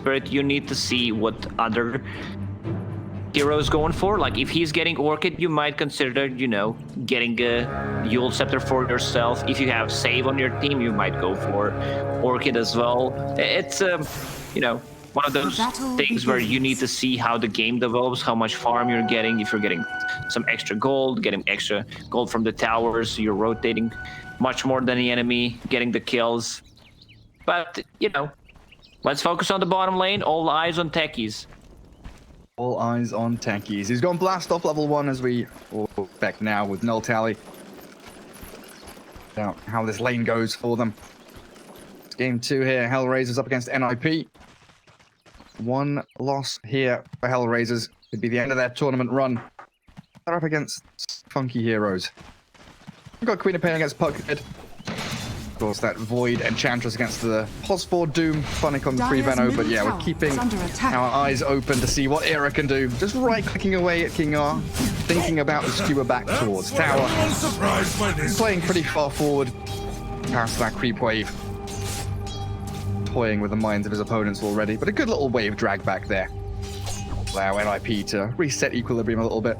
But you need to see what other heroes going for. Like if he's getting Orchid, you might consider, you know, getting a Yule Scepter for yourself. If you have Save on your team, you might go for Orchid as well. It's you know, one of those things where you need to see how the game develops, how much farm you're getting. If you're getting some extra gold, getting extra gold from the towers, you're rotating much more than the enemy, getting the kills. But you know, let's focus on the bottom lane. All eyes on techies. All eyes on techies. He's gone blast off level 1 as we back now with null tally. Now, how this lane goes for them. It's game 2 here. HELLRAISERS up against NIP. 1 loss here for HELLRAISERS. Could be the end of their tournament run. They're up against funky heroes. We've got Queen of Pain against Puckhead. Of course, that Void Enchantress against the Pos4 Doom. Funnick on the 3 Veno, but yeah, we're keeping our eyes open to see what Era can do. Just right-clicking away at King R, thinking about the skewer back towards tower. Playing pretty far forward past that creep wave. Toying with the minds of his opponents already, but a good little wave drag back there. Allow NIP to reset equilibrium a little bit.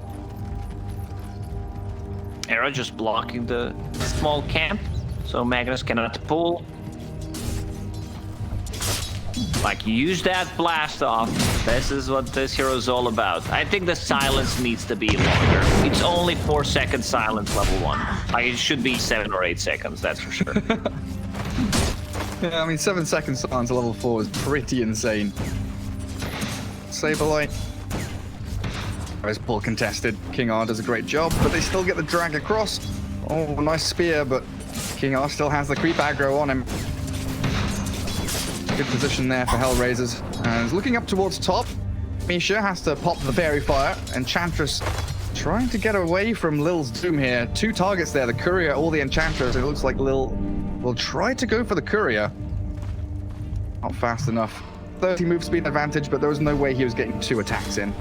Era just blocking the small camp, so Magnus cannot pull. Like, use that blast off. This is what this hero is all about. I think the silence needs to be longer. It's only 4 seconds silence level 1. Like, it should be 7 or 8 seconds, that's for sure. Yeah, I mean, 7 seconds silence level 4 is pretty insane. Saberlight. There's pull contested. King R does a great job, but they still get the drag across. Oh, nice spear, but King R still has the creep aggro on him. Good position there for HELLRAISERS. And he's looking up towards top. Misha has to pop the Fairy Fire. Enchantress trying to get away from Lil's Doom here. 2 targets there, the Courier or the Enchantress. It looks like Lil will try to go for the Courier. Not fast enough. 30 move speed advantage, but there was no way he was getting 2 attacks in.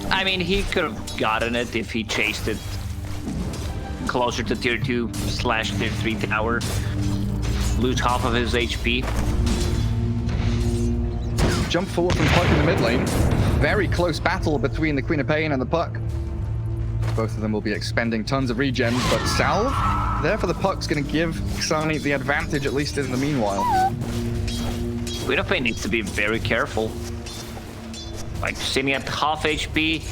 I mean, he could have gotten it if he chased it closer to tier 2/tier 3 tower. Lose half of his HP. Jump forward from Puck in the mid lane. Very close battle between the Queen of Pain and the Puck. Both of them will be expending tons of regens, but Salve there for the Puck's going to give Xani the advantage, at least in the meanwhile. Queen of Pain needs to be very careful. Like, sitting at half HP,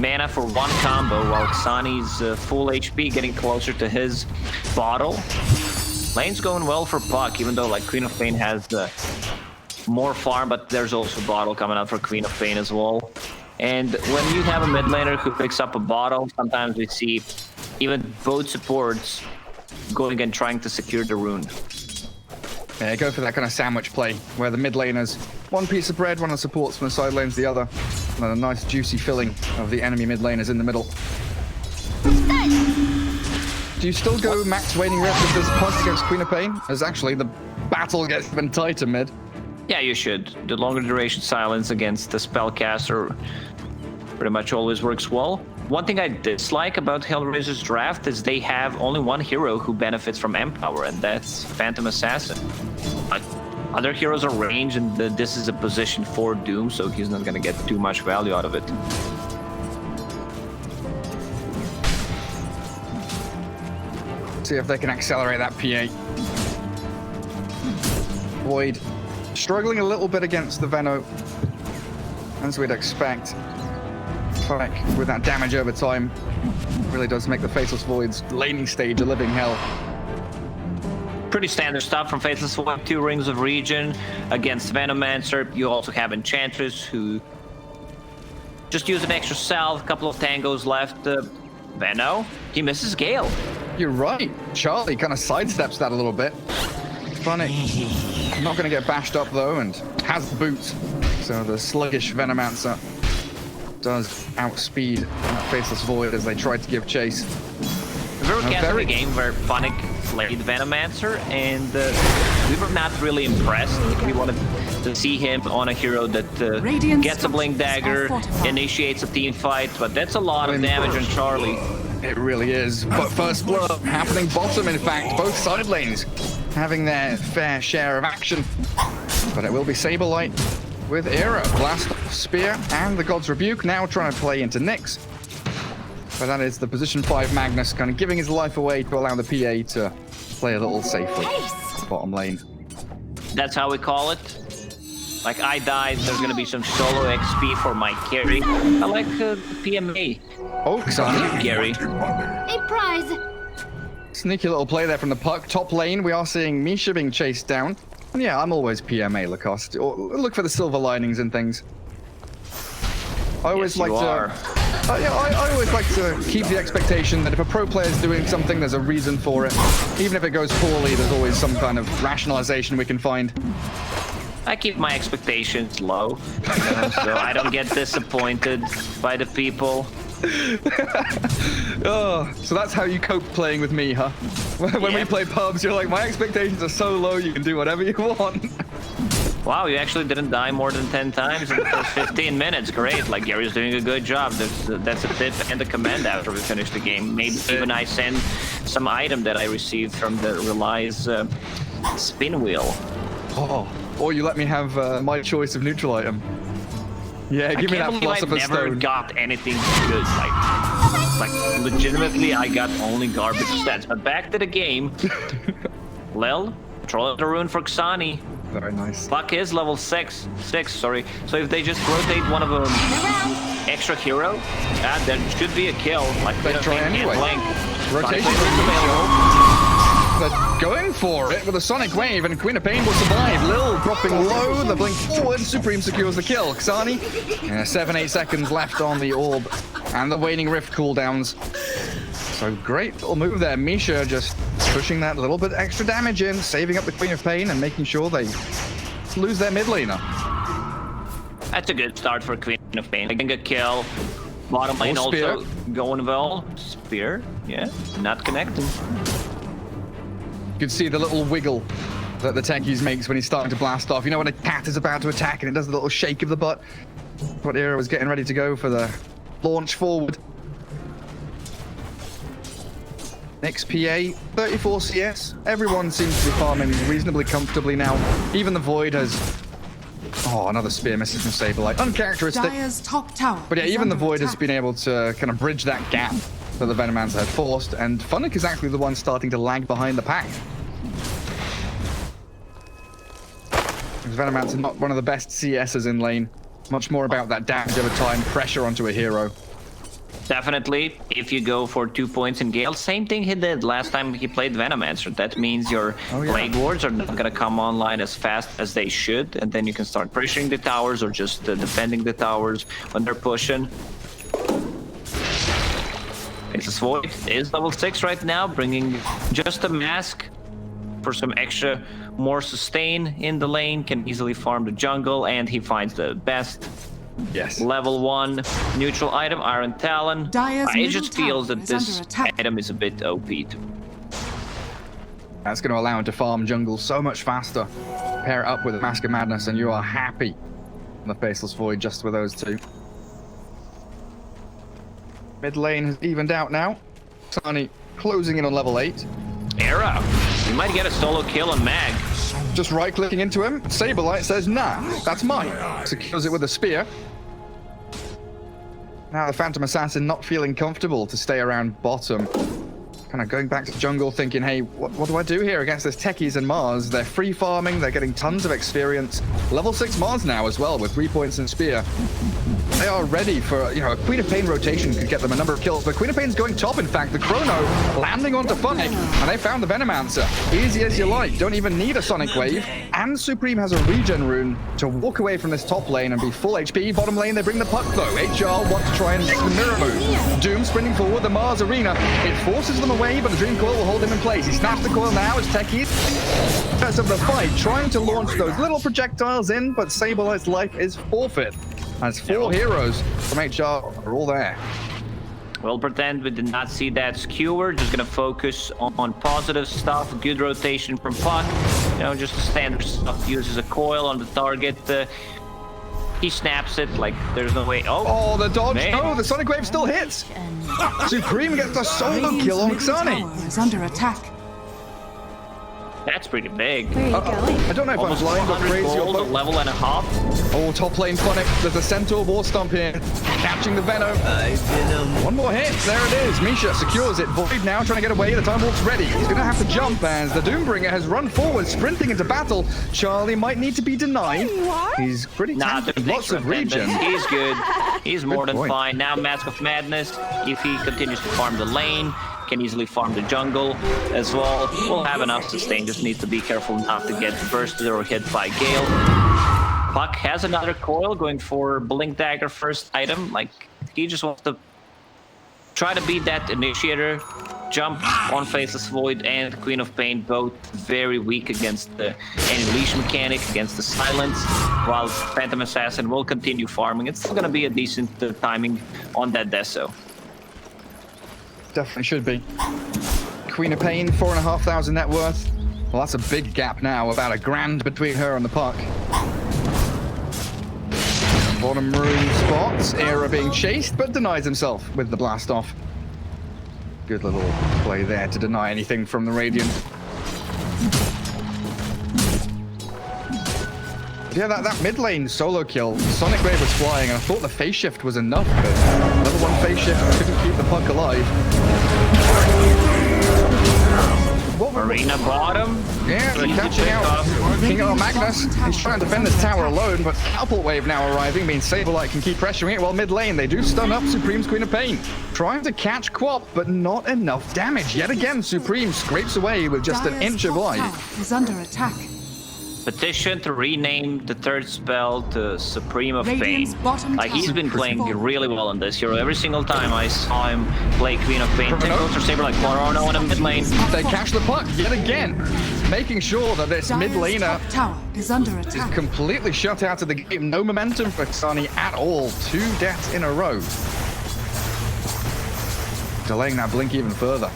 mana for 1 combo, while Xani's full HP, getting closer to his bottle. Lane's going well for Puck, even though like Queen of Pain has more farm, but there's also bottle coming out for Queen of Pain as well. And when you have a mid laner who picks up a bottle, sometimes we see even both supports going and trying to secure the rune. Yeah, go for that kind of sandwich play, where the mid laners, 1 piece of bread, one of the supports from the side lanes, the other. And a nice juicy filling of the enemy mid laners in the middle. Do you still go max waning rep with this Puck against Queen of Pain? As actually the battle gets even tighter mid. Yeah, you should. The longer duration silence against the spellcaster pretty much always works well. One thing I dislike about HELLRAISERS draft is they have only 1 hero who benefits from Empower, and that's Phantom Assassin. Other heroes are range, and this is a position for Doom, so he's not going to get too much value out of it. See if they can accelerate that PA. Void struggling a little bit against the Veno, as we'd expect. Funnick with that damage over time really does make the Faceless Void's laning stage a living hell. Pretty standard stuff from Faceless Void. 2 rings of regen against Venomancer. You also have Enchantress who just use an extra salve, a couple of tangos left. Veno, he misses Gale. You're right. Charlie kind of sidesteps that a little bit. Funnick not going to get bashed up though, and has the boots. So the sluggish Venomancer does outspeed that Faceless Void as they try to give chase. We were casting a game where Funnick played Venomancer, and we were not really impressed. We wanted to see him on a hero that gets a Blink Dagger, initiates a team fight, but that's a lot of damage on Charlie. It really is. But first blood happening bottom, in fact. Both side lanes having their fair share of action. But it will be Saberlight with Era. Blast, Spear, and the God's Rebuke. Now trying to play into Nyx. But that is the position 5 Magnus kind of giving his life away to allow the PA to play a little safely. Bottom lane. That's how we call it. Like, I died, there's gonna be some solo XP for my carry. I like PMA. Oh, Xani. Gary. A prize. Sneaky little play there from the puck. Top lane, we are seeing Misha being chased down. And yeah, I'm always PMA, Lacoste. Or look for the silver linings and things. I always like to... I always like to keep the expectation that if a pro player is doing something, there's a reason for it. Even if it goes poorly, there's always some kind of rationalization we can find. I keep my expectations low, so I don't get disappointed by the people. Oh, so that's how you cope playing with me, huh? When we play pubs, you're like, my expectations are so low, you can do whatever you want. Wow, you actually didn't die more than 10 times in the first 15 minutes. Great, like Gary's doing a good job. That's a tip and a command after we finish the game. Maybe even I send some item that I received from the Relies spin wheel. Oh, or you let me have my choice of neutral item. Yeah, give me that Philosopher's Stone. I never got anything good. Like legitimately, I got only garbage stats. But back to the game. Lil, troll the rune for Xani. Very nice. Puck is level 6, sorry. So if they just rotate one of them extra hero, there should be a kill. Like they try anyway. Rotation. They're going for it with a Sonic Wave, and Queen of Pain will survive. Lil dropping low, the blink forward, Supreme secures the kill. Xani, 7-8 seconds left on the orb, and the Waning Rift cooldowns. So great little move there. Misha just pushing that little bit extra damage in, saving up the Queen of Pain, and making sure they lose their mid laner. That's a good start for Queen of Pain. Getting a kill. Bottom lane also going well. Spear, yeah, not connecting. You can see the little wiggle that the techies makes when he's starting to blast off. You know when a cat is about to attack and it does a little shake of the butt? What Era was getting ready to go for the launch forward. Next PA, 34 CS. Everyone seems to be farming reasonably comfortably now. Even the Void has... Oh, another spear misses from Saberlight. Uncharacteristic. Dire's top tower. But yeah, even the Void has been able to kind of bridge that gap that the Venomancer had forced, and Funnick is actually the one starting to lag behind the pack. Venomancer not one of the best CSs in lane. Much more about that damage over time, pressure onto a hero. Definitely, if you go for 2 points in Gale, same thing he did last time he played Venomancer. That means your Plague Wards are not gonna come online as fast as they should, and then you can start pressuring the towers or just defending the towers when they're pushing. Aces Void is level 6 right now, bringing just a mask for some extra more sustain in the lane, can easily farm the jungle, and he finds the best level 1 neutral item, Iron Talon. I just feel that this item is a bit OP too. That's going to allow him to farm jungle so much faster. Pair it up with a Mask of Madness and you are happy on the Faceless Void just with those two. Mid lane has evened out now. Xani closing in on level 8. Era, you might get a solo kill on Mag. Just right-clicking into him. Saberlight says, nah, that's mine. Secures it with a spear. Now the Phantom Assassin not feeling comfortable to stay around bottom. Kind of going back to jungle thinking, hey, what do I do here against this Techies and Mars? They're free farming, they're getting tons of experience. Level 6 Mars now as well with 3 points and spear. They are ready for, you know, a Queen of Pain rotation could get them a number of kills, but Queen of Pain's going top, in fact. The Chrono landing onto Funnick, and they found the Venomancer. Easy as you like, don't even need a Sonic Wave. And Supreme has a regen rune to walk away from this top lane and be full HP. Bottom lane, they bring the puck though. HR want to try and make the mirror move. Doom sprinting forward, the Mars Arena. It forces them away, but the Dream Coil will hold him in place. He snaps the coil now as Techies as of the fight, trying to launch those little projectiles in, but Saberlight's life is forfeit. As 4 heroes from HR are all there. We'll pretend we did not see that skewer. Just gonna focus on positive stuff. Good rotation from Puck. You know, just the standard stuff. Uses a coil on the target. He snaps it like there's no way. Oh, the dodge. No, the Sonic Wave still hits. Supreme gets the solo kill on Xani. Is under attack. That's pretty big. Where are you going? I don't know if Almost I'm blind or 100 crazy or gold, a both. level and a half. Oh, top lane Phonic. There's a Centaur War Stomp here. Catching the Venom. One more hit. There it is. Misha secures it. Void now trying to get away. The Time Walk's ready. He's going to have to jump as the Doombringer has run forward, sprinting into battle. Charlie might need to be denied. He's pretty talented. Lots of regen. He's good. He's more than point. fine. Now Mask of Madness, if he continues to farm the lane, can easily farm the jungle as well. We'll have enough sustain, just need to be careful not to get bursted or hit by Gale. Puck has another coil, going for Blink Dagger first item. Like, he just wants to try to beat that initiator. Jump on Faceless Void and Queen of Pain, both very weak against any leash mechanic, against the silence, while Phantom Assassin will continue farming. It's still going to be a decent timing on that Deso. Definitely should be. Queen of Pain, 4,500 net worth. Well, that's a big gap now, about $1,000 between her and the Puck. Bottom room spots, Era being chased, but denies himself with the blast off. Good little play there to deny anything from the Radiant. Yeah, that mid lane solo kill, Sonic Wave was flying, and I thought the phase shift was enough, but level 1 phase shift couldn't keep the Puck alive. Marina bottom. Yeah, they're catching out King R Magnus. He's trying to defend this tower alone, but Catapult Wave now arriving means Saberlight can keep pressuring it. While mid lane, they do stun up Supreme's Queen of Pain. Trying to catch Quap, but not enough damage. Yet again, Supreme scrapes away with just an inch of life. Is under attack. Petition to rename the third spell to Supreme of Radiant's Pain. bottom Like, he's tower been playing falling. really well in this hero. Every single time I saw him play Queen of Pain, take goes for Saber like Chrono in a mid lane. They catch the Puck yet again, making sure that this mid Dire's laner top tower is under is attack. completely shut out of the game. No momentum for Sunny at all. 2 deaths in a row. Delaying that blink even further.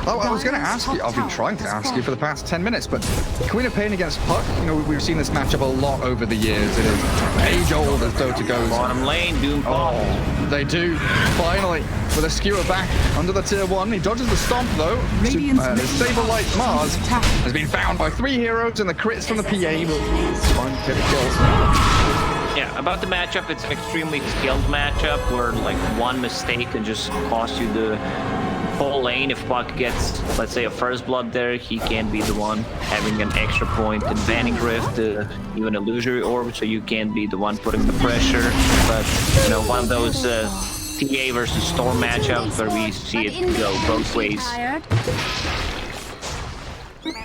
Oh, I was going to ask you, I've been trying to ask you for the past 10 minutes, but Queen of Pain against Puck, you know, we've seen this matchup a lot over the years. It is age-old as Dota goes. Bottom lane, Doom pop. Oh, they do, finally, with a skewer back under the tier 1. He dodges the stomp, though. The Saberlight Mars has been found by 3 heroes, and the crits from the PA will find get a kill. Yeah, about the matchup, it's an extremely skilled matchup where, like, one mistake can just cost you the whole lane. If Puck gets, let's say, a first blood there, he can be the one having an extra point in Banning Rift, even Illusory Orb, so you can be the one putting the pressure. But, you know, one of those TA versus Storm matchups where we see it go both ways.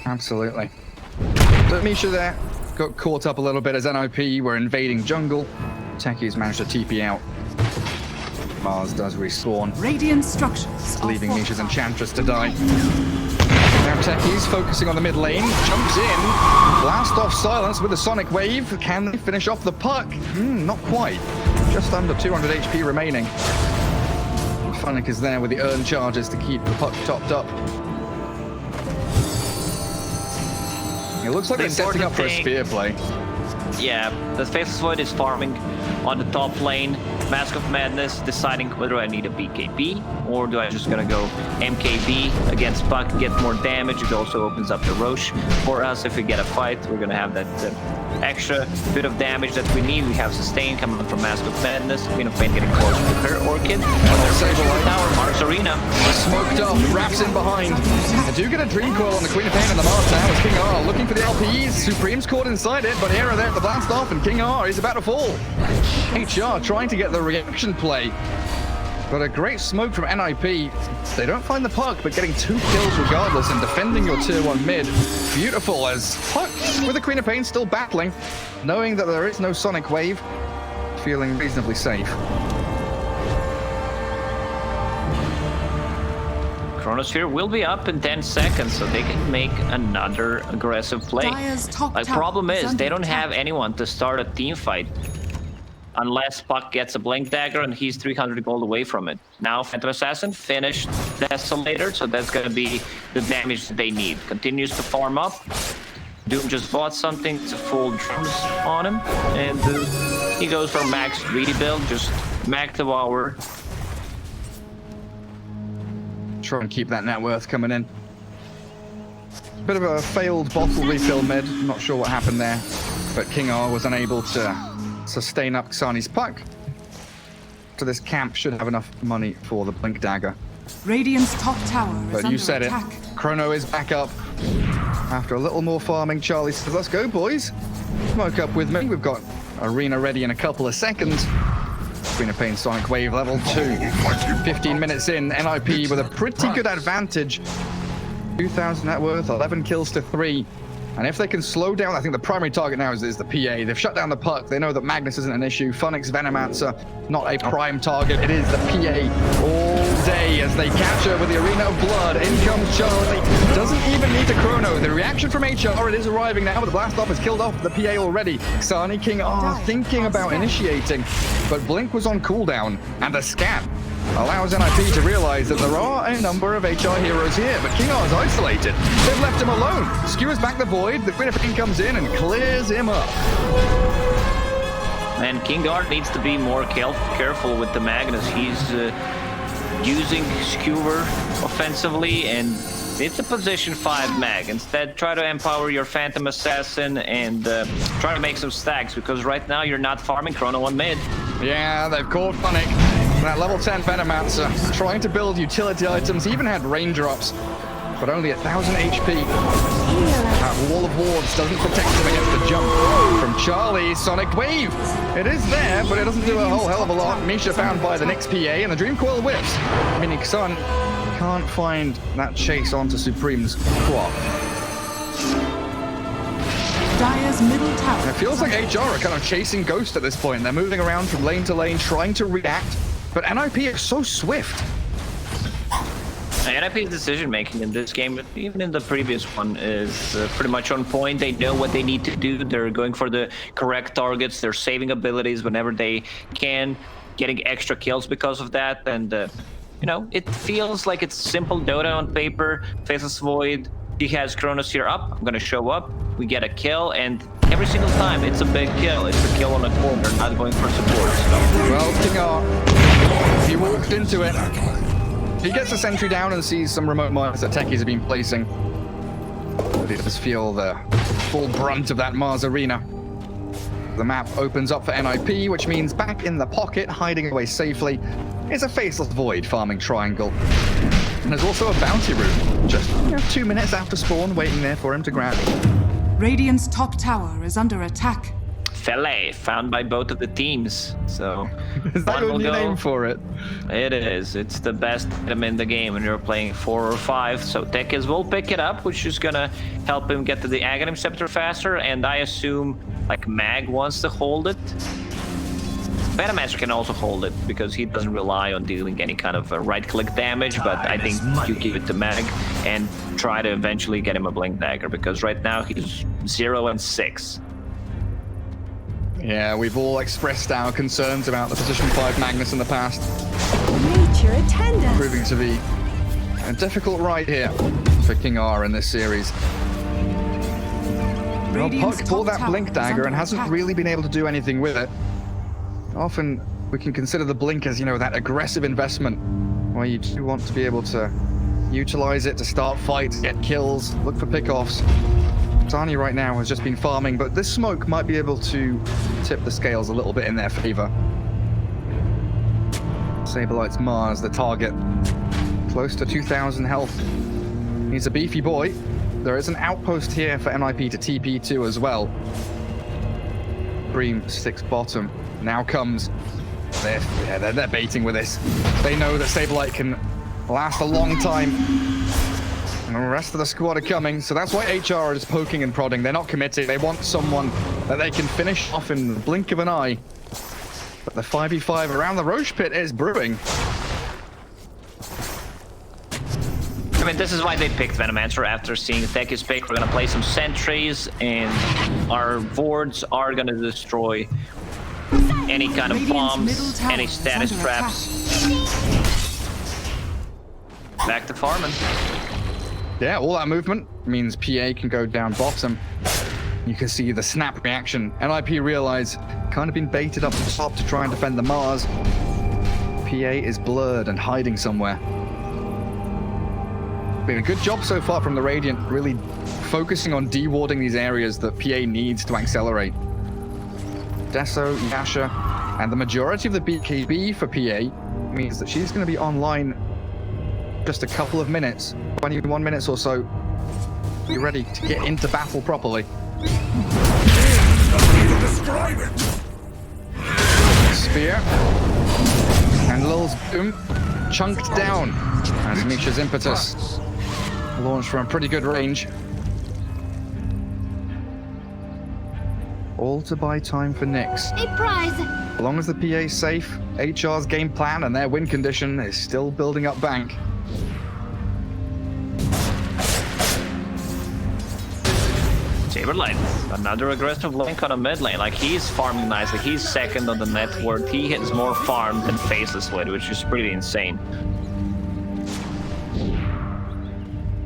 Absolutely. So Misha there got caught up a little bit as NIP were invading jungle. Techies managed to TP out. Mars does respawn, Radiant structures leaving Misha's Enchantress to die. Now Techies focusing on the mid lane, jumps in, blast off Silence with the Sonic Wave. Can they finish off the Puck? Not quite. Just under 200 HP remaining. Phonic is there with the earn charges to keep the Puck topped up. It looks like they're setting up for a spear play. Yeah, the Faceless Void is farming on the top lane. Mask of Madness deciding whether I need a BKB or do I just gonna go MKB against Puck, get more damage. It also opens up the Roche for us. If we get a fight, we're gonna have that extra bit of damage that we need. We have sustain coming from Mask of Madness. Queen of Pain getting close to her Orchid. Tower, Mars Arena. Smoked up, wraps in behind. I do get a Dream Coil on the Queen of Pain and the Mars now as King R looking for the LPs. Supreme's caught inside it, but Era there at the blast off, and King R is about to fall. HR trying to get the reaction play. But a great smoke from NIP. They don't find the Puck, but getting 2 kills regardless and defending your tier 1 mid. Beautiful as Puck, with the Queen of Pain still battling, knowing that there is no Sonic Wave, feeling reasonably safe. Chronosphere will be up in 10 seconds, so they can make another aggressive play. Like, problem is, they don't have anyone to start a team fight. Unless Puck gets a Blink Dagger and he's 300 gold away from it. Now Phantom Assassin finished Desolator, so that's gonna be the damage that they need. Continues to farm up. Doom just bought something to full drums on him, and he goes for max greedy build, just max devour. Try and keep that net worth coming in. bit of a failed bottle refill mid. Not sure what happened there, but King R was unable to sustain up Xani's puck. So this camp should have enough money for the Blink Dagger. Radiant's top tower is But under you said attack. it. Chrono is back up. After a little more farming, Charlie says, let's go, boys. Smoke up with me. We've got Arena ready in a couple of seconds. Arena Pain Sonic Wave level 2. 15 minutes in, NIP with a pretty good advantage. 2,000 net worth, 11 kills to 3. And if they can slow down, I think the primary target now is the PA. They've shut down the puck. They know that Magnus isn't an issue. Phoenix, Venomancer, not a prime target. It is the PA all day as they catch her with the Arena of Blood. In comes Charlie. Doesn't even need to chrono. The reaction from HR, it is arriving now, but the blast off has killed off the PA already. Xani, King are thinking about initiating, but Blink was on cooldown, and the scan allows NIP to realize that there are a number of HR heroes here, but King R is isolated. They've left him alone. Skewers back the void. The Queen of Pain comes in and clears him up. And King R needs to be more careful with the Magnus. He's using Skewer offensively, and it's a position 5 mag. Instead, try to empower your Phantom Assassin and try to make some stacks, because right now you're not farming Chrono on mid. Yeah, they've caught Phonic. That level 10 Venomancer trying to build utility items, even had raindrops, but only 1,000 HP. That wall of wards doesn't protect him against the jump from Charlie. Sonic Wave. It is there, but it doesn't do a whole hell of a lot. Misha found by the Nyx PA, and the Dream Coil whips. Meaning Sun can't find that chase onto Supreme's quad. Dire's middle tower. And it feels like HR are kind of chasing Ghost at this point. They're moving around from lane to lane, trying to react, but NIP are so swift. NIP's decision-making in this game, even in the previous one, is pretty much on point. They know what they need to do. They're going for the correct targets. They're saving abilities whenever they can, getting extra kills because of that. And, you know, it feels like it's simple Dota on paper. Faceless Void, he has Kronos here up. I'm going to show up. We get a kill, and every single time it's a big kill. It's a kill on a corner, not going for support. So. Well, King R, he walked into it. He gets the sentry down and sees some remote mines that techies have been placing. But he does feel the full brunt of that Mars Arena. The map opens up for NIP, which means back in the pocket, hiding away safely, is a Faceless Void farming triangle. And there's also a bounty room, just 2 minutes after spawn, waiting there for him to grab. Radiant's top tower is under attack. Fele, found by both of the teams. So Is that one your will new go. name for it? It is. It's the best item in the game when you're playing 4 or 5. So Tekis will pick it up, which is gonna help him get to the Aghanim Scepter faster. And I assume like Mag wants to hold it. Venomancer can also hold it because he doesn't rely on dealing any kind of right-click damage. But I think you give it to Mag and try to eventually get him a Blink Dagger, because right now he's 0 and 6. Yeah, we've all expressed our concerns about the position 5 Magnus in the past. Nature attendant. Proving to be a difficult ride here for King R in this series. Well, Radiant's Puck pulled top that tower Blink is Dagger under and hasn't attack. really been able to do anything with it. Often we can consider the Blink as, that aggressive investment where you do want to be able to utilize it to start fights, get kills, look for pickoffs. Xani right now has just been farming, but this smoke might be able to tip the scales a little bit in their favor. Saberlight's Mars, the target. Close to 2,000 health. He's a beefy boy. There is an outpost here for NIP to TP to as well. Cream sticks bottom. Now comes. They're baiting with this. They know that Saberlight can last a long time. And the rest of the squad are coming, so that's why HR is poking and prodding. They're not committed. They want someone that they can finish off in the blink of an eye. But the 5v5 around the Roche pit is brewing. I mean, this is why they picked Venomancer after seeing Tekis pick. We're gonna play some sentries, and our wards are gonna destroy any kind of bombs, any status traps. Back to farming. Yeah, all that movement means PA can go down bottom. You can see the snap reaction. NIP realize kind of been baited up the top to try and defend the Mars. PA is blurred and hiding somewhere. been a good job so far from the Radiant, really focusing on dewarding these areas that PA needs to accelerate. Deso, Yasha, and the majority of the BKB for PA means that she's going to be online just a couple of minutes, 21 minutes or so. Be ready to get into battle properly. Spear and Lil's boom chunked down as Misha's impetus launched from a pretty good range. All to buy time for Nyx. A prize! As long as the PA's safe, HR's game plan and their win condition is still building up bank. Saberlight, another aggressive link on a mid lane. Like, he's farming nicely. He's second on the net worth. He hits more farm than Faceless would, which is pretty insane.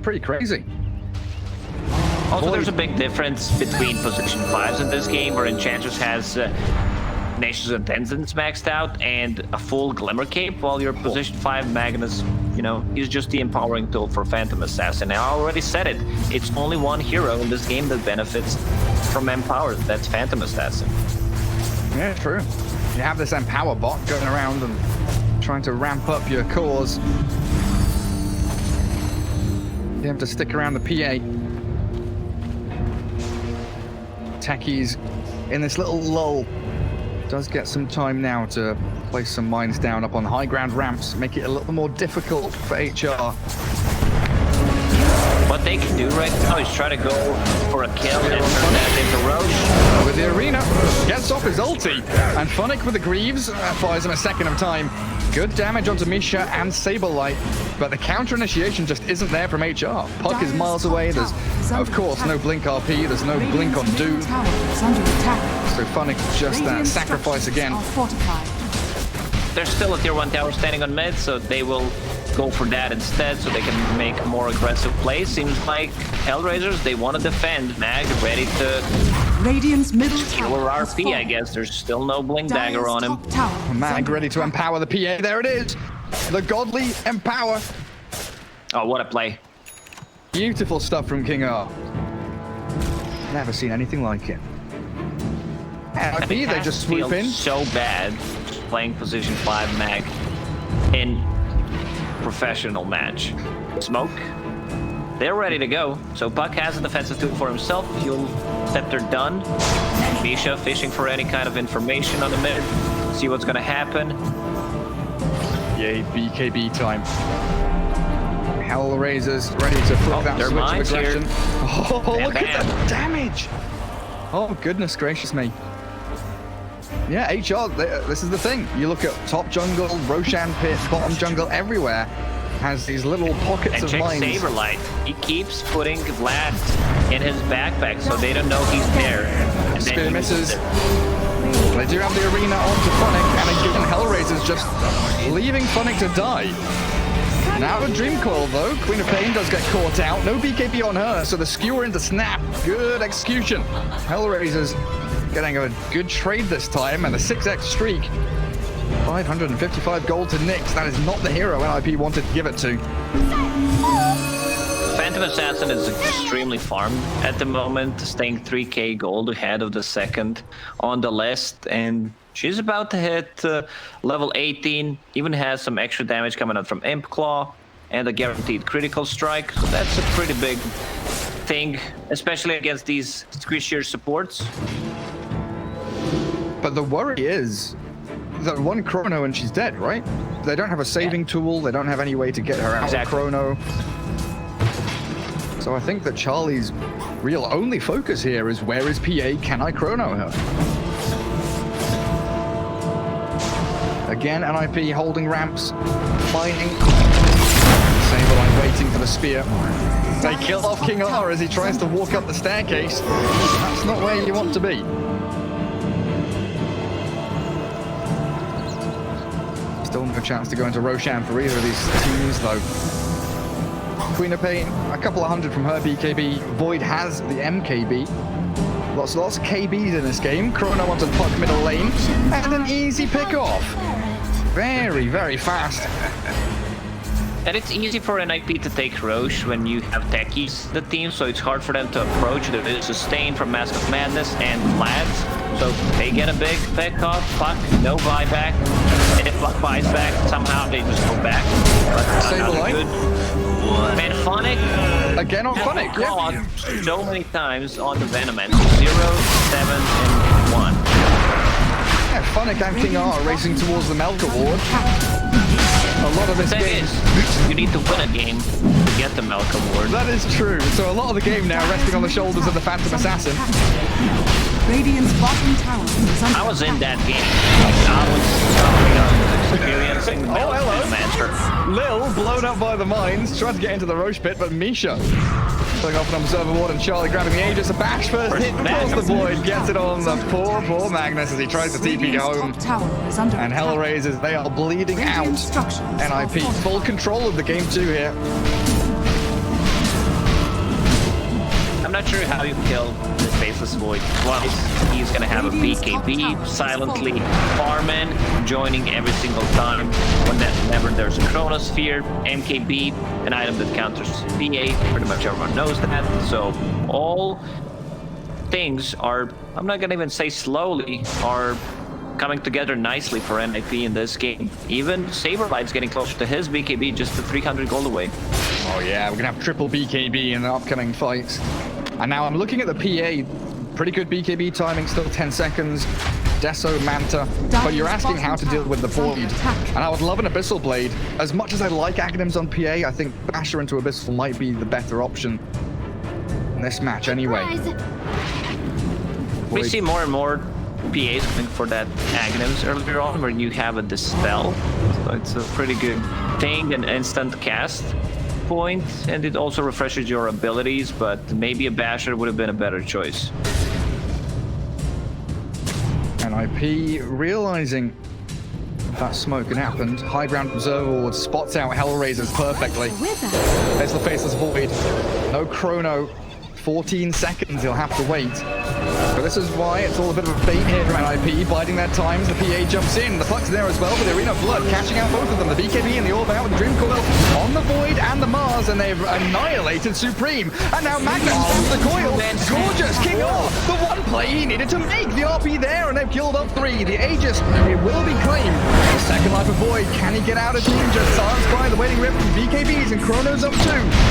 Pretty crazy. Also, there's a big difference between position 5s in this game, where Enchantress has Nations and Tenzins maxed out and a full Glimmer Cape, while your position 5 Magnus, you know, he's just the empowering tool for Phantom Assassin. And I already said it, it's only one hero in this game that benefits from Empower, that's Phantom Assassin. Yeah, true. You have this Empower bot going around and trying to ramp up your cores. You have to stick around the PA. Techies in this little lull. Does get some time now to place some mines down up on high ground ramps, make it a little more difficult for HR. What they can do right now is try to go for a kill and turn that into Roche. With the arena, gets off his ulti, and Funnick with the Greaves buys him a second of time. Good damage onto Misha and Saberlight, but the counter initiation just isn't there from HR. Puck is miles away. There's, of course, no Blink RP. There's no Blink on Doom. So Funnick just that sacrifice again. There's still a tier 1 tower standing on mid, so they will go for that instead, so they can make a more aggressive play. Seems like Hellraisers, they want to defend. Mag ready to Radiant's middle kill tower her has RP, I fallen. guess. There's still no Blink Dagger on him. Mag ready to empower the PA. There it is. The godly empower. Oh, what a play. Beautiful stuff from King R. Never seen anything like it. RP, they just swoop Feels in. so bad playing position 5 Mag in professional match. Smoke. They're ready to go. So Puck has a defensive tool for himself. Fuel Scepter done. Misha fishing for any kind of information on the mid. See what's gonna happen. Yay, BKB time. Hellraisers ready to flick that they're switch of mines here. aggression. Oh, Bam, look at bam. the damage. Oh, goodness gracious me. Yeah, HR, this is the thing. You look at top jungle, Roshan pit, bottom jungle, everywhere has these little pockets And of check mines. Saberlight. He keeps putting Vlad in his backpack so they don't know he's there. And then Spear he misses. it. They do have the arena onto Funnick, and again, Hellraiser's just leaving Funnick to die. Now a Dream Coil though. Queen of Pain does get caught out. No BKB on her, so the skewer into Snap. Good execution. Hellraiser's getting a good trade this time, and a 6x streak. 555 gold to Nyx. That is not the hero NIP wanted to give it to. Phantom Assassin is extremely farmed at the moment, staying 3k gold ahead of the second on the list, and she's about to hit level 18, even has some extra damage coming out from Imp Claw and a guaranteed critical strike, so that's a pretty big thing, especially against these squishier supports. But the worry is that one Chrono and she's dead, right? They don't have a saving tool, they don't have any way to get her out of Chrono. So I think that Charlie's real only focus here is where is PA, can I Chrono her? Again, NIP holding ramps, mining. Saberlight waiting for the spear. They kill off King R as he tries to walk up the staircase. That's not where you want to be. Still no chance to go into Roshan for either of these teams, though. Queen of Pain, a couple of hundred from her BKB. Void has the MKB. Lots of KBs in this game. Chrono onto the Puck middle lane. And an easy pick off. Very, very fast. And it's easy for NIP to take Roche when you have techies in the team, so it's hard for them to approach. There is Sustain from Mask of Madness and Lads, so they get a big pick off. Puck, no buyback. And if Puck buys back, somehow they just go back. But Saberlight. good. Man, Phonic. Again on Phonic, yeah. So many times on the Venomance. 0, 7, and 1. Yeah, Phonic and King R racing towards the Melk Award. A lot of this The thing game... is, you need to win a game to get the Melk Award. That is true. So a lot of the game now resting on the shoulders of the Phantom Assassin. Radiant's bottom tower is under I was in attack. that game. I was experiencing the Oh, hello. Mancer. Lil, blown up by the mines, tried to get into the Roche pit, but Misha pulling off an Observer Ward and Charlie grabbing the Aegis. A bash first hit across the void, gets it on the poor Magnus as he tries to TP Radiant's home. top tower is under And attack. Hellraisers, they are bleeding out. Radiant structures are NIP, fortified. full control of the game 2 here. I'm not sure how you kill the Faceless Void twice. He's gonna have a BKB silently farming, joining every single time whenever there's a Chronosphere, MKB, an item that counters PA. Pretty much everyone knows that. So all things are, I'm not gonna even say slowly, are coming together nicely for NIP in this game. Even Saberlight's getting closer to his BKB, just the 300 gold away. Oh yeah, we're gonna have triple BKB in the upcoming fights. And now I'm looking at the PA. Pretty good BKB timing, still 10 seconds. Deso, Manta. But you're asking how to deal with the void. And I would love an Abyssal Blade. As much as I like Aghanims on PA, I think Basher into Abyssal might be the better option in this match anyway. We Void. see more and more PAs coming for that Aghanims earlier on, where you have a Dispel. So it's a pretty good thing, an instant cast point, and it also refreshes your abilities, but maybe a Basher would have been a better choice. NIP realizing that smoke had happened. High ground observer Ward spots out Hellraisers perfectly. With us. There's the Faceless Void. No chrono. 14 seconds he'll have to wait. But this is why it's all a bit of a bait here from NIP, biding their times. The PA jumps in. The Puck's there as well, but the Arena of Blood catching out both of them. The BKB and the Orb out with the Dream Coil on the Void and the Mars, and they've annihilated Supreme. And now Magnus stabs the coil. Gorgeous! King R, the one play he needed to make. The RP there, and they've killed off 3. The Aegis, it will be claimed. The second life of Void, can he get out of Ninja? Silenced by the Waiting Rip from BKBs and Chrono's up 2.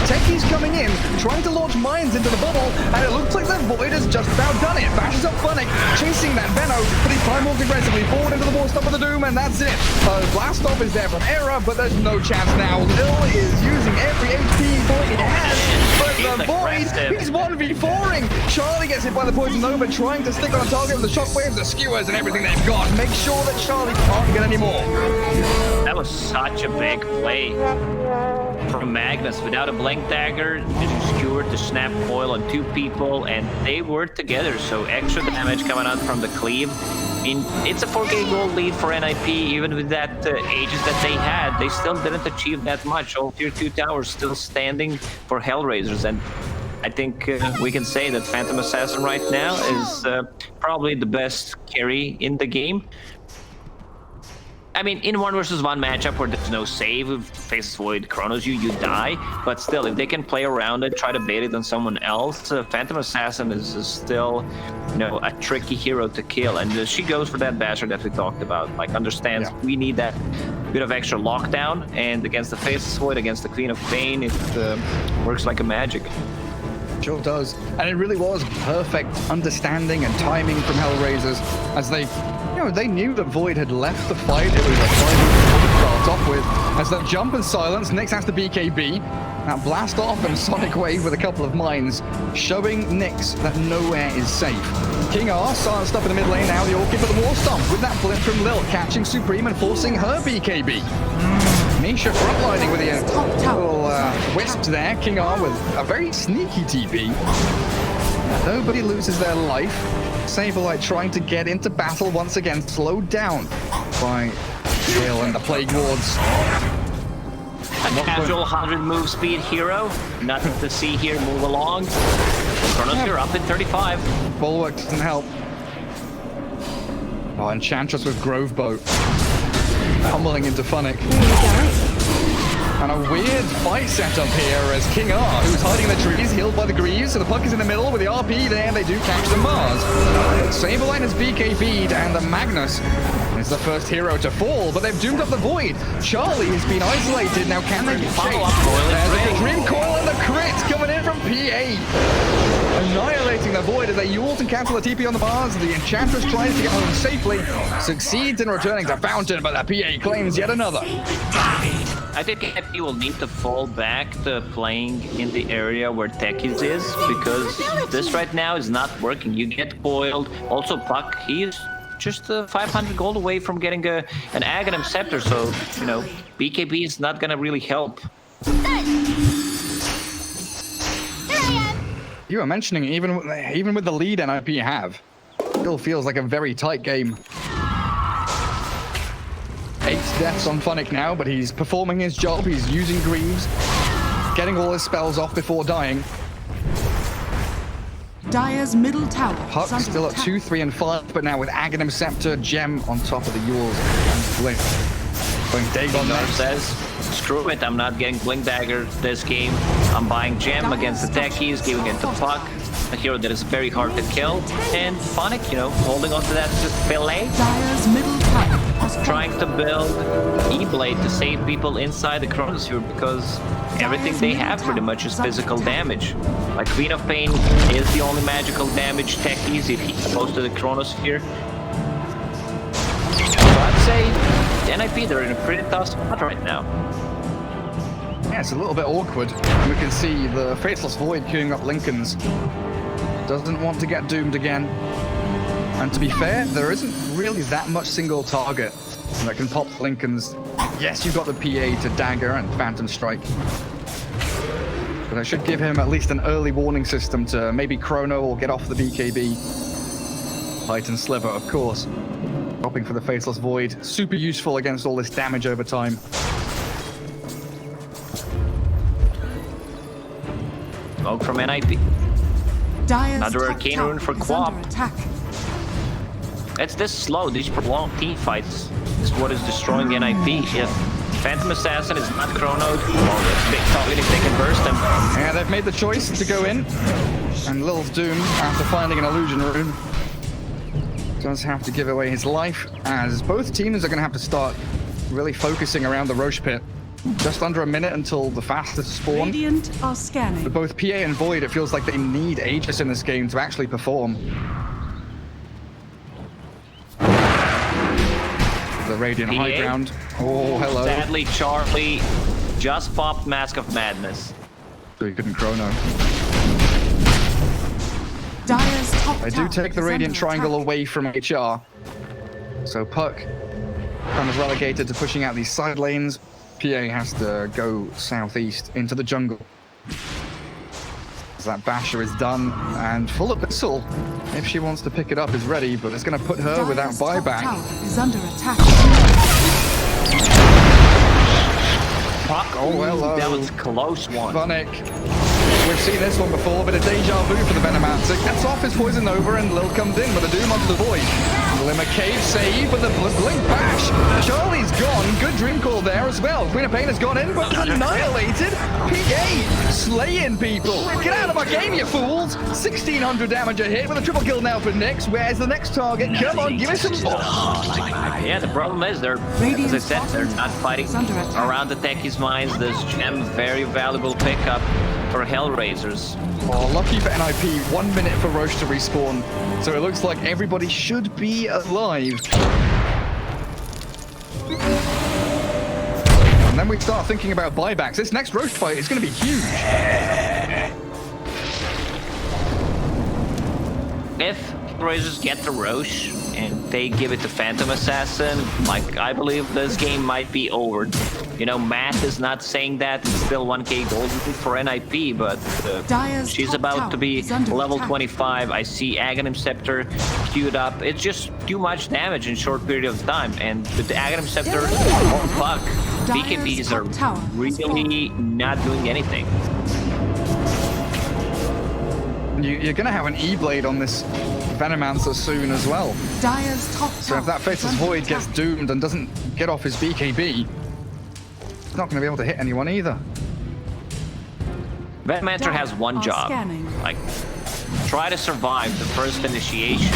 Techies coming in, trying to launch mines into the bubble, and it looks like the Void has just about done it. Bashes up Phonic, chasing that Veno, but he's trying more aggressively forward into the War Stop of the Doom, and that's it. Blast Off is there from Era, but there's no chance now. Lil is using every HP Void has, but the Void, he's 1v4ing. Charlie gets hit by the Poison Nova, trying to stick on a target with the shockwaves, the skewers, and everything they've got. Make sure that Charlie can't get any more. That was such a big play from Magnus. Without a Blink Dagger, just skewered the Snap Coil on 2 people, and they worked together, so extra damage coming out from the Cleave. I mean, it's a 4K gold lead for NIP. Even with that Aegis that they had, they still didn't achieve that much. All tier 2 towers still standing for Hellraisers, and I think we can say that Phantom Assassin right now is probably the best carry in the game. I mean, in 1v1 matchup where there's no save, if Faceless Void chronos you die. But still, if they can play around it, try to bait it on someone else, Phantom Assassin is still, you know, a tricky hero to kill. And she goes for that Basher that we talked about. Like, understands we need that bit of extra lockdown. And against the Faceless Void, against the Queen of Pain, it works like a magic. Sure does. And it really was perfect understanding and timing from Hellraisers as they, you know, they knew that Void had left the fight. It was a fight to start off with. As they jump and silence, Nyx has the BKB. That blast off and Sonic Wave with a couple of mines, showing Nyx that nowhere is safe. King R silenced up in the mid lane now, the Orchid for the War Stomp with that blip from Lil, catching Supreme and forcing her BKB. Misha frontlining with the little wisps there. King R with a very sneaky TP. Nobody loses their life. Saberlight trying to get into battle once again, slowed down by Gale and the Plague Wards. A casual 100 move speed hero. Nothing to see here. Move along. Chronos, you're up in 35. Bulwark doesn't help. Oh, Enchantress with Grove Boat. Pummeling into Phonic. And a weird fight setup here as King R, who's hiding in the trees, healed by the Greaves, so the puck is in the middle with the RP there, and they do catch the Mars. Saberline has BKB'd, and the Magnus is the first hero to fall, but they've doomed up the Void. Charlie has been isolated. Now can they follow up? There's a Dream Coil and the crit coming in from PA. Annihilating the Void as they ult and cancel the TP on the Mars. The Enchantress tries to get home safely, succeeds in returning to Fountain, but the PA claims yet another. I think he will need to fall back to playing in the area where Techies is, because this right now is not working. You get coiled. Also, Puck, he's just 500 gold away from getting an Aghanim Scepter, so, you know, BKB is not gonna really help. You were mentioning even with the lead NIP have, still feels like a very tight game. 8 deaths on Funnick now, but he's performing his job. He's using Greaves, getting all his spells off before dying. Dire's middle tower. Puck still at 2, 3, and 5, but now with Aghanim Scepter, Gem on top of the Yules and Blink. Going Dagon next. Says, screw it, I'm not getting Blink Dagger this game. I'm buying Gem against the Techies, giving it to Puck. A hero that is very hard to kill. And Funnick, you know, holding on to that fillet. Dire's middle tower. Trying to build E-Blade to save people inside the Chronosphere, because everything they have pretty much is physical damage. Like Queen of Pain is the only magical damage Techies if he's close to the Chronosphere. So I'd say the NIP, they're in a pretty tough spot right now. Yeah, it's a little bit awkward. We can see the Faceless Void queuing up Lincolns. Doesn't want to get doomed again. And to be fair, there isn't really that much single target that can pop Lincolns. Yes, you've got the PA to Dagger and Phantom Strike. But I should give him at least an early warning system to maybe Chrono or get off the BKB. Titan Sliver, of course. Dropping for the Faceless Void. Super useful against all this damage over time. Smoke from NIP. Dire's Another top Arcane tower Rune for is Quap. under attack. It's this slow, these prolonged team fights is what is destroying the NIP. If Phantom Assassin is not chronoed, well, that's a big target if they can burst him. Yeah, they've made the choice to go in. And Lil's doomed after finding an illusion rune. Does have to give away his life, as both teams are going to have to start really focusing around the Roche Pit. Just under a minute until the fastest spawn. Radiant are scanning. But both PA and Void, it feels like they need Aegis in this game to actually perform. The Radiant PA? high ground. Oh, hello. Sadly, Charlie just popped Mask of Madness. So he couldn't chrono. Dire's top They tower do take the is Radiant under Triangle attack. away from HR. So Puck kind of relegated to pushing out these side lanes. PA has to go southeast into the jungle. As that Basher is done, and Full Abyssal, if she wants to pick it up, is ready, but it's going to put her without Dire's top buyback. tower is under attack. Puck, Oh, hello. that was a close one. Funnick. We've seen this one before, but a deja vu for the Venomancer. Gets off his Poison Over, and Lil comes in with a Doom onto the Void. Glimmer Cave save, but the Blink Bash. Charlie's gone. Good Dream Call there as well. Queen of Pain has gone in, but annihilated. PA slaying people. Get out of my game, you fools. 1600 damage a hit with a triple kill now for Nyx. Where's the next target? Come on, give me some ball. Yeah, the problem is they're, as I said, they're not fighting around the Techies' mines. This Gem, very valuable pickup for Hellraisers. Oh, lucky for NIP, 1 minute for Roche to respawn. So it looks like everybody should be alive. And then we start thinking about buybacks. This next Roche fight is going to be huge. If Hellraisers get the Roche and they give it to Phantom Assassin, like, I believe this game might be over. You know, math is not saying that. It's still 1k gold for NIP, but she's about to be level 25. I see Aghanim Scepter queued up. It's just too much damage in a short period of time. And with the Aghanim Scepter on Puck, BKBs are really not doing anything. You're going to have an E-Blade on this Venomancer soon as well. Dire's top So if that Faceless Void gets doomed and doesn't get off his BKB, He's not going to be able to hit anyone either. Venomancer has one Are job. scanning. Like, try to survive the first initiation.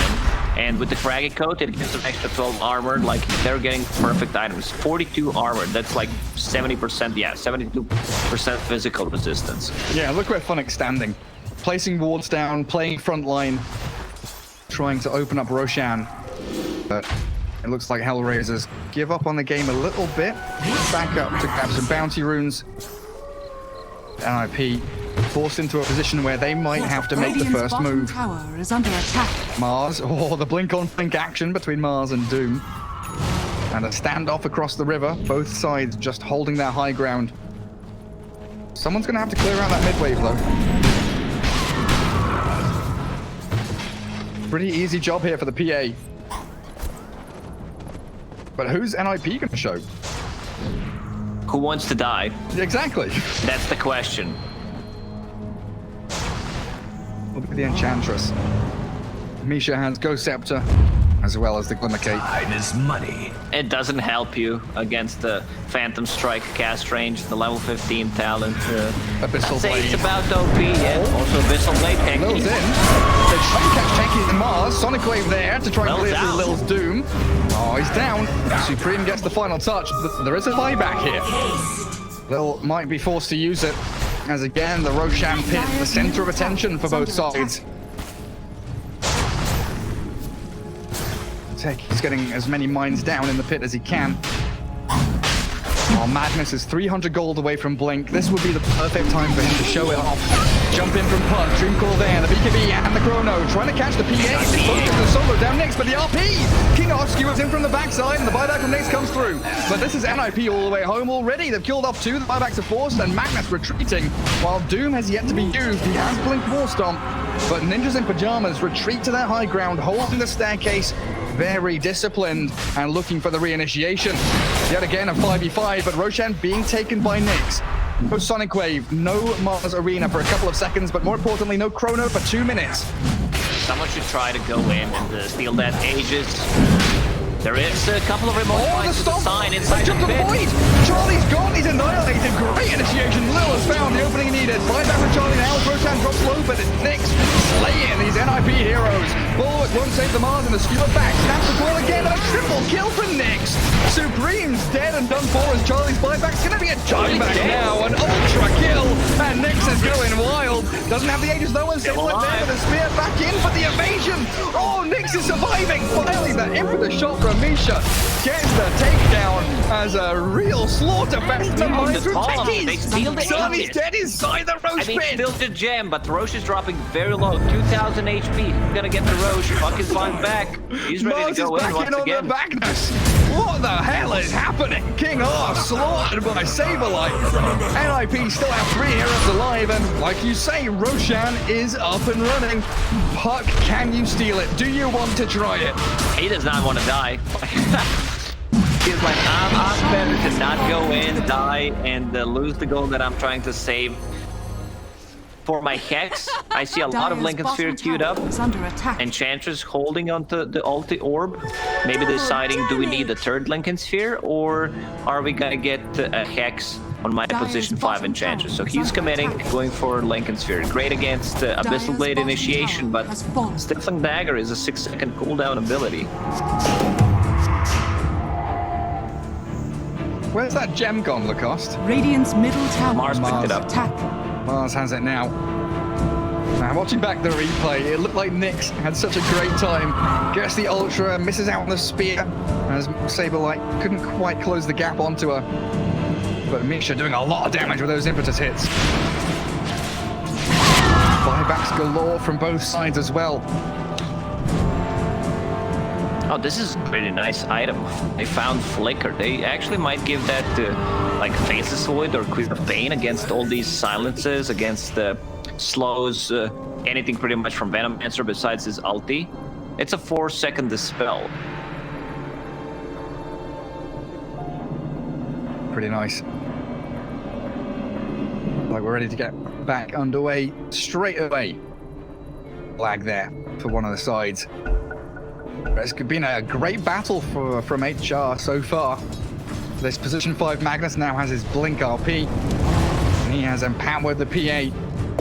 And with the Craggy Coat, it gives them extra 12 armor. Like, they're getting perfect items. 42 armor. That's like 70%, yeah, 72% physical resistance. Yeah, look where Funnick's standing. Placing wards down, playing front line, trying to open up Roshan. But it looks like Hellraisers give up on the game a little bit. Back up to grab some bounty runes. NIP forced into a position where they might have to make the Radiant's first bottom move. tower is under attack. Mars, oh, the blink-on-blink action between Mars and Doom. And a standoff across the river, both sides just holding their high ground. Someone's going to have to clear out that mid-wave, though. Pretty easy job here for the PA. But who's NIP going to show? Who wants to die? Exactly. That's the question. Look at the Enchantress. Misha has Ghost Scepter, as well as the Glimmer Cape. Time is money. It doesn't help you against the Phantom Strike cast range, the level 15 talent. Abyssal I'd say Blade. it's about OP, yeah. Also Abyssal Blade Lil's in. tanky. They're trying to catch Tanky and Mars. Sonic Wave there to try and Lil's clear through out. Lil's Doom. Oh, he's down. Supreme gets the final touch. But there is a buyback here. Lil might be forced to use it. As again, the Roshan pit, the center of attention for both sides. He's getting as many mines down in the pit as he can. Oh, Magnus is 300 gold away from Blink. This would be the perfect time for him to show it off. Jump in from Punt, Dreamcall there, the BKB and the Chrono, trying to catch the PA. Focus the solo down next, but the RP! King off skewers in from the backside, and the buyback from Nyx comes through. But this is NIP all the way home already. They've killed off two, the buybacks are forced, and Magnus retreating. While Doom has yet to be used, he has Blink War Stomp. But Ninjas in Pajamas retreat to their high ground, holding the staircase, very disciplined and looking for the reinitiation. Yet again a 5v5, but Roshan being taken by Nyx. No Sonic Wave, no Mars Arena for a couple of seconds, but more importantly, no Chrono for 2 minutes. Someone should try to go in and steal that Aegis. There is a couple of remote Oh, the points with the stop! sign inside the Jump to the pit. void! Charlie's gone, he's annihilated. Great initiation. Lil has found the opening he needed. Buyback from Charlie now. Roshan drops low, but it's Nyx slaying these NIP heroes. Bulwark won't save the Mars and the skewer back. Snaps the ball again, and a triple kill for Nyx. Supreme's dead and done for as Charlie's buyback's gonna be a buyback now. An ultra kill, and Nyx is going wild. Doesn't have the Aegis though, and Stable there with the spear back in for the evasion. Oh, Nyx is surviving. Finally, the infamous shot from Misha gets the takedown as a real slaughter fest. The mines through They steal the Charlie's Aegis. dead inside the Roche I mean, pit. still the gem, but Roche is dropping very low, 2,000 HP. He's gonna get the Roche. Fuck his line back. He's ready Mars to go is in back once in on again. the Magnus. What the hell is happening? King R slaughtered by Saberlight. NIP still have 3 heroes alive, and like you say, Roshan is up and running. Puck, can you steal it? Do you want to try it? He does not want to die. He's like, I'm better to not go in, die, and lose the goal that I'm trying to save. For my Hex, I see a lot of Dire's Lincoln Sphere bottom queued up. tower is under attack. Enchantress holding onto the ulti orb. Maybe deciding, do we need a third Lincoln Sphere, or are we gonna get a Hex on my Dire's position 5 bottom Enchantress? So tower is he's under committing, attack. going for Lincoln Sphere. Great against Abyssal Dire's Blade bottom initiation, tower but has fallen. Stifling Dagger is a 6-second cooldown ability. Where's that gem gone, Lacoste? Radiant's middle tower Mars picked it up. attack. Mars has it now. Now, watching back the replay, it looked like Nyx had such a great time. Gets the Ultra, misses out on the Spear, as Saberlight couldn't quite close the gap onto her. But Misha doing a lot of damage with those impetus hits. Buybacks galore from both sides as well. Oh, this is a pretty nice item. They found Flicker. They actually might give that to like Faceless Void or Queen of Pain against all these silences, against the slows, anything pretty much from Venomancer besides his ulti. It's a 4-second dispel. Pretty nice. Like we're ready to get back underway straight away. Flag there for one of the sides. It's been a great battle from HR so far. This position 5 Magnus now has his Blink RP. And he has empowered the PA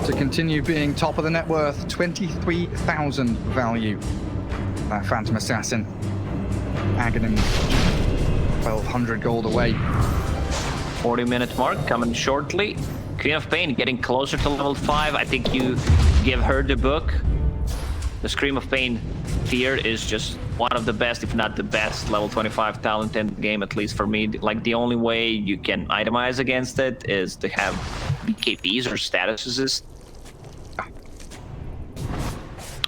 to continue being top of the net worth. 23,000 value. That Phantom Assassin. Aghanim, 1,200 gold away. 40-minute mark coming shortly. Queen of Pain getting closer to level 5. I think you give her the book. The Scream of Pain Fear is just one of the best, if not the best, level 25 talent in the game, at least for me. Like, the only way you can itemize against it is to have BKBs or statuses.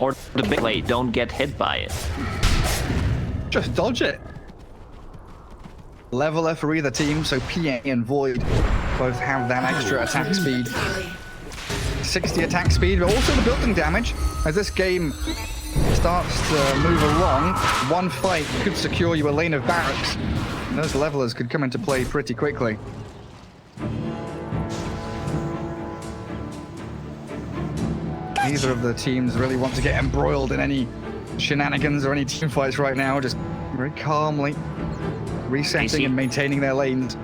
Or the big play, don't get hit by it. Just dodge it. Leveler for either team, so PA and Void both have that extra attack speed. 60 attack speed, but also the building damage. As this game starts to move along, one fight could secure you a lane of barracks. And those levelers could come into play pretty quickly. Neither of the teams really want to get embroiled in any shenanigans or any team fights right now. Just very calmly resetting and maintaining their lanes.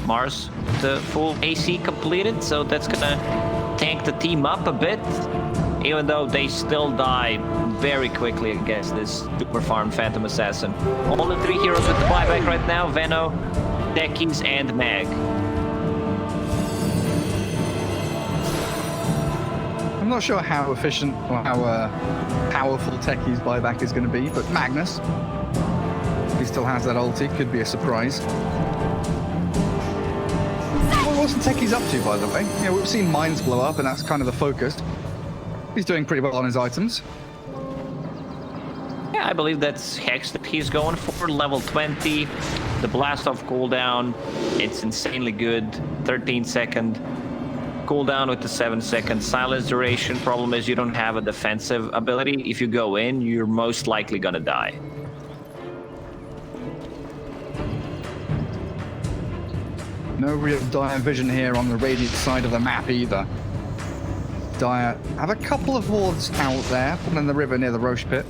Mars, the full AC completed, so that's gonna tank the team up a bit, even though they still die very quickly against this super farm Phantom Assassin. Only 3 heroes with the buyback right now: Veno, Techies, and Mag. I'm not sure how efficient or how powerful Techies buyback is going to be, but Magnus, if he still has that ulti, could be a surprise. What's Techies up to, by the way? Yeah, we've seen mines blow up, and that's kind of the focus. He's doing pretty well on his items. Yeah, I believe that's Hex that he's going for, level 20. The blast off cooldown, it's insanely good. 13-second cooldown with the 7-second silence duration. Problem is you don't have a defensive ability. If you go in, you're most likely gonna die. No real Dire vision here on the Radiant side of the map either. Dire have a couple of hordes out there, one in the river near the Roche pit.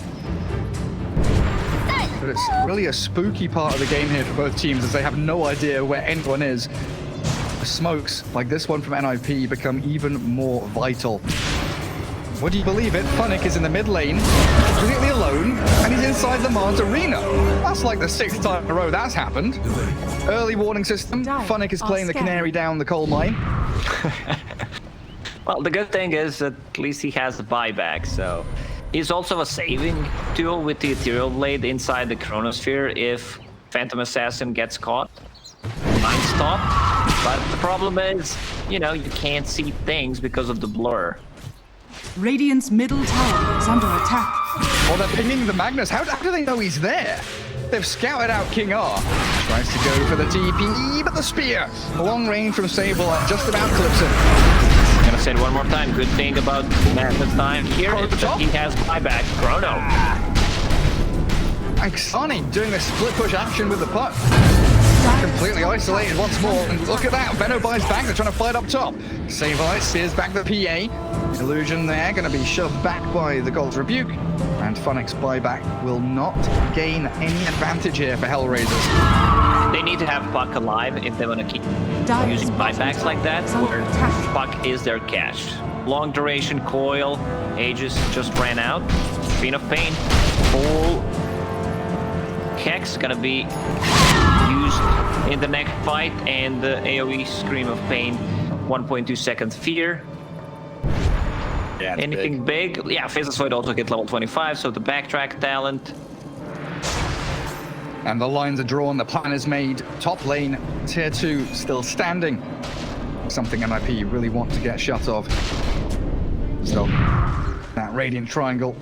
But it's really a spooky part of the game here for both teams, as they have no idea where anyone is. The smokes, like this one from NIP, become even more vital. Would you believe it? Funnick is in the mid lane, completely alone, and he's inside the Mars arena. That's like the 6th time in a row that's happened. Early warning system. Funnick is playing the canary down the coal mine. Well, the good thing is that at least he has the buyback, so he's also a saving tool with the Ethereal Blade inside the Chronosphere if Phantom Assassin gets caught. Mind stop. But the problem is, you know, you can't see things because of the blur. Radiant's middle tower is under attack. Oh, they're pinging the Magnus. How do they know he's there? They've scouted out King R. Tries to go for the TP, but the spear. Long range from Sable just about clips him. I'm gonna say it one more time. Good thing about Magnus time here is that he has buyback. Chrono. And Sonny doing the split push action with the puck. Completely isolated once more, and look at that, Veno buys back, they're trying to fight up top. Sableye steers back the PA. Illusion there, going to be shoved back by the Gold's Rebuke. And Funnick's buyback will not gain any advantage here for Hellraisers. They need to have Puck alive if they want to keep using buybacks like that, where Puck is their cash. Long duration coil, Aegis just ran out. Queen of Pain, full Hex gonna be used in the next fight, and the AoE Scream of Pain, 1.2 seconds Fear. Yeah, anything big? Yeah, Phases Void also get level 25, so the backtrack talent. And the lines are drawn, the plan is made. Top lane, tier 2 still standing. Something NIP really want to get shut of. So, that Radiant Triangle.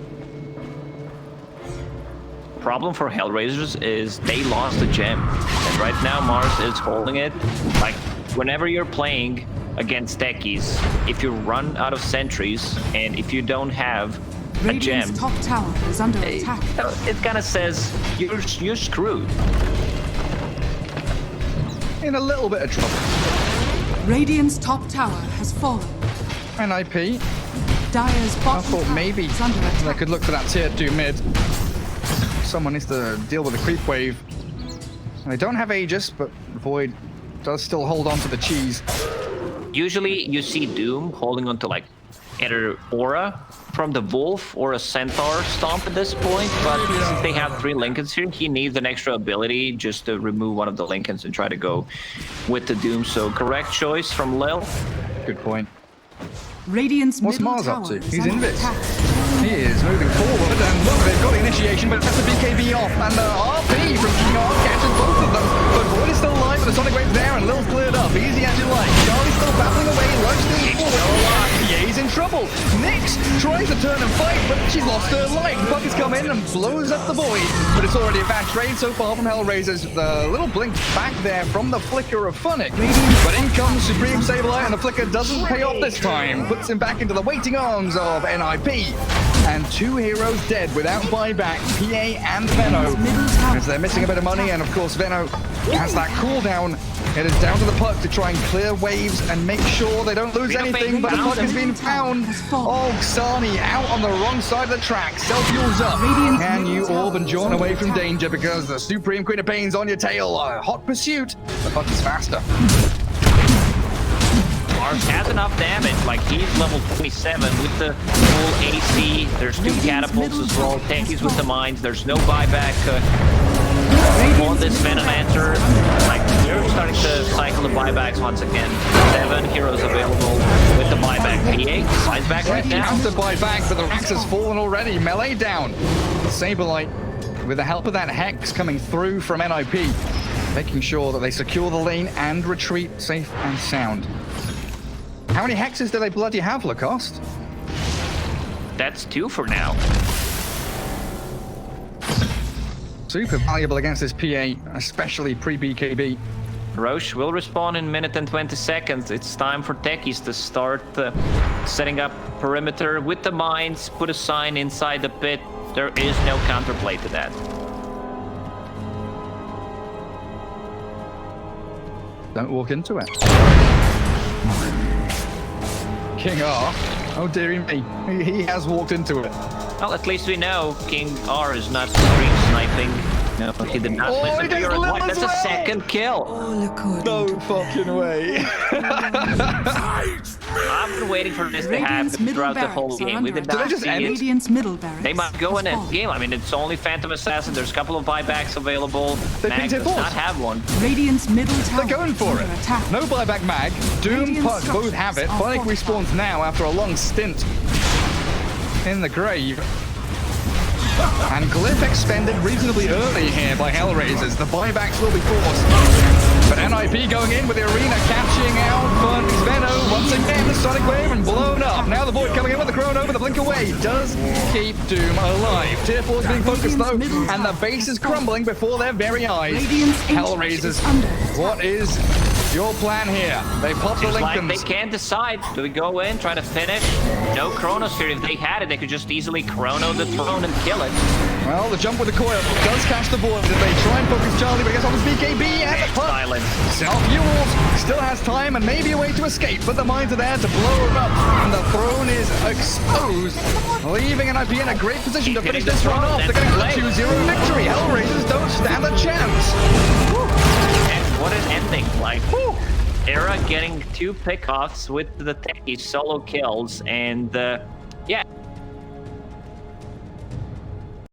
Problem for Hellraisers is they lost the gem, and right now Mars is holding it. Like, whenever you're playing against techies, if you run out of sentries and if you don't have a gem, Radiant's top tower is under attack. It kind of says you're screwed. In a little bit of trouble. Radiant's top tower has fallen. NIP. Dire's I bottom thought tower maybe is under they attack. could look for that tier 2 mid. Someone needs to deal with the creep wave. They don't have Aegis, but Void does still hold on to the cheese. Usually you see Doom holding on to like either Aura from the Wolf or a Centaur Stomp at this point, but since they have 3 Lincolns here, he needs an extra ability just to remove one of the Lincolns and try to go with the Doom. So correct choice from Lil. Good point. Radiant's What's middle Mars up tower to? is He's under in this. attack. He is moving forward, and look, they've got initiation, but that's a BKB off, and the RP from King R catches both of them. But Void is still alive, and the Sonic Wave's there, and Lil's cleared up. Easy as you like. Charlie's still battling away, Lush moves forward. Yeah, he's in trouble. Nyx tries to turn and fight, but she's lost her life. Buckets come in and blows up the Void, but it's already a bad trade so far from Hellraisers. The little blink back there from the flicker of Funnick, but in comes Supreme Sableye, and the flicker doesn't pay off this time. Puts him back into the waiting arms of NIP. And 2 heroes dead without buyback, PA and Venno, as they're missing a bit of money, and of course Venno has that cooldown. It is down to the puck to try and clear waves and make sure they don't lose anything, but the puck has been found. Oh, Xani out on the wrong side of the track. Self-fuels up. Can you orb and John away from danger because the Supreme Queen of Pain's on your tail? A hot pursuit. The puck is faster. Mars has enough damage, like he's level 27 with the full AC. There's 2 catapults as well, tankies with the mines. There's no buyback on this Venomancer. Like, we're starting to cycle the buybacks once again. 7 heroes available with the buyback. PA buys back right now. Has to buy back, but the Rax has fallen already. Melee down. Saberlight, with the help of that Hex coming through from NIP, making sure that they secure the lane and retreat safe and sound. How many hexes do they bloody have, Lacoste? That's 2 for now. Super valuable against this PA, especially pre-BKB. Roche will respawn in a minute and 20 seconds. It's time for techies to start setting up perimeter with the mines, put a sign inside the pit. There is no counterplay to that. Don't walk into it. King R. Oh dearie me. He has walked into it. Well, at least we know King R is not stream sniping. No, he did not listen to your advice. That's a second kill. No fucking way. I've been waiting for this to happen throughout the whole game. We did not see it. Radiant's middle barracks. They might go in a game. I mean, it's only Phantom Assassin. There's a couple of buybacks available. Mag does not have one. Radiant's middle tower. They're going for it. Attack. No buyback mag. Doom, Puck both have it. Funnick respawns now after a long stint in the grave. And Glyph expended reasonably early here by Hellraisers. The buybacks will be forced. But NIP going in with the arena catching out Fun's Venno. Once again, the Sonic Wave and blown up. Now the Void coming in with the Chrono, but the blink away does keep Doom alive. Tier 4 is being focused though, and the base is crumbling before their very eyes. Hellraisers, what is your plan here? They pop the Seems like Lincolns. they can't decide. Do we go in, try to finish? No Chronos here. If they had it, they could just easily Chrono the throne and kill it. Well, the jump with the coil does catch the Void. If they try and focus Charlie, but I guess on his BKB and the puck. Silence. Self-fuels, still has time and maybe a way to escape, but the mines are there to blow him up, and the throne is exposed, leaving NIP in a great position to finish this one off. They're going to get a 2-0 victory. Hellraisers don't stand a chance. And what an ending. Like, Era getting 2 pickoffs with the techie solo kills, and yeah,